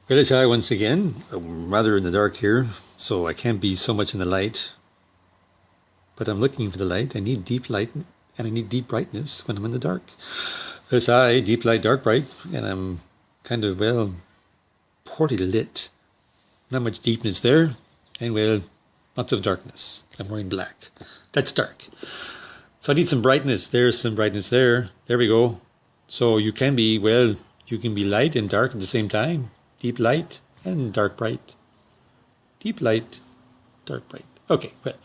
Well, it's I once again. I'm rather in the dark here, so I can't be so much in the light. But I'm looking for the light. I need deep light, and I need deep brightness when I'm in the dark. It's I, deep light, dark bright, and I'm kind of, well, poorly lit. Not much deepness there, and, well, lots of darkness. I'm wearing black. That's dark. So I need some brightness. There's some brightness there. There we go. So you can be, well, you can be light and dark at the same time. Deep light and dark bright. Deep light, dark bright. Okay, well,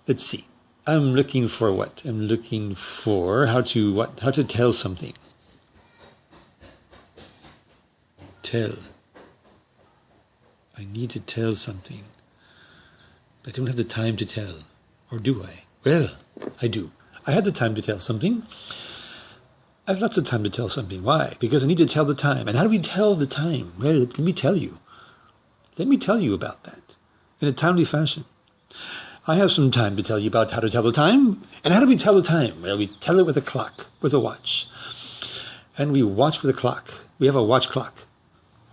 let's see. I'm looking for what? I'm looking for how to what? How to tell something. Tell. I need to tell something. I don't have the time to tell. Or do I? Well, I do. I have the time to tell something. I have lots of time to tell something. Why? Because I need to tell the time. And how do we tell the time? Well, let me tell you. Let me tell you about that in a timely fashion. I have some time to tell you about how to tell the time. And how do we tell the time? Well, we tell it with a clock, with a watch. And we watch with a clock. We have a watch clock.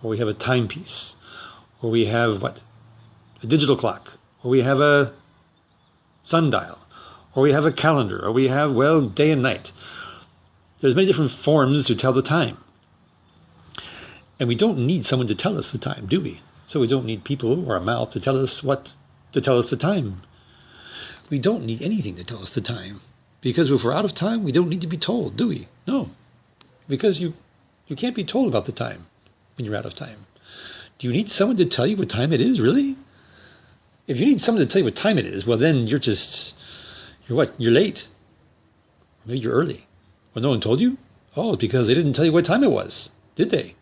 Or we have a timepiece. Or we have what? A digital clock. Or we have a sundial. Or we have a calendar. Or we have, well, day and night. There's many different forms to tell the time. And we don't need someone to tell us the time, do we? So we don't need people or a mouth to tell us the time. We don't need anything to tell us the time. Because if we're out of time, we don't need to be told, do we? No. Because you can't be told about the time when you're out of time. Do you need someone to tell you what time it is, really? If you need someone to tell you what time it is, well, then you're what? You're late. Maybe you're early. Well, no one told you? Oh, because they didn't tell you what time it was, did they?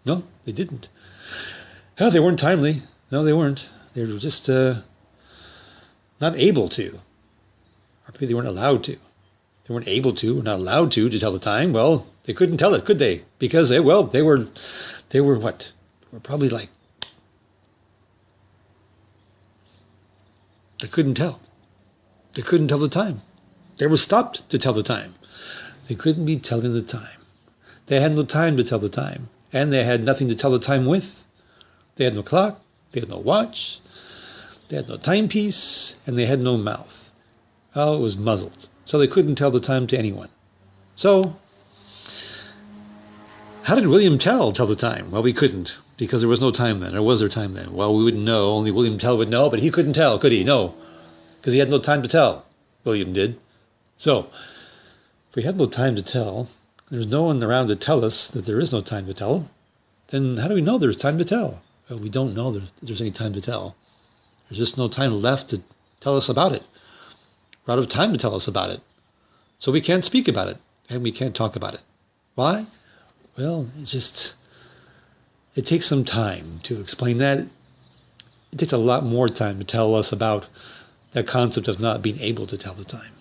No, they didn't. Oh, they weren't timely. No, they weren't. They were just not able to. Or maybe they weren't allowed to. They weren't able to or not allowed to tell the time. Well, they couldn't tell it, could they? Because, they were what? They were probably like, they couldn't tell. They couldn't tell the time. They were stopped to tell the time. They couldn't be telling the time. They had no time to tell the time. And they had nothing to tell the time with. They had no clock. They had no watch. They had no timepiece. And they had no mouth. Oh, it was muzzled. So they couldn't tell the time to anyone. So, how did William Tell the time? Well, we couldn't. Because there was no time then. Or was there time then? Well, we wouldn't know. Only William Tell would know. But he couldn't tell, could he? No. Because he had no time to tell. William did. So, if we had no time to tell, there's no one around to tell us that there is no time to tell, then how do we know there's time to tell? Well, we don't know that there's any time to tell. There's just no time left to tell us about it. We're out of time to tell us about it. So we can't speak about it, and we can't talk about it. Why? Well, it takes some time to explain that. It takes a lot more time to tell us about that concept of not being able to tell the time.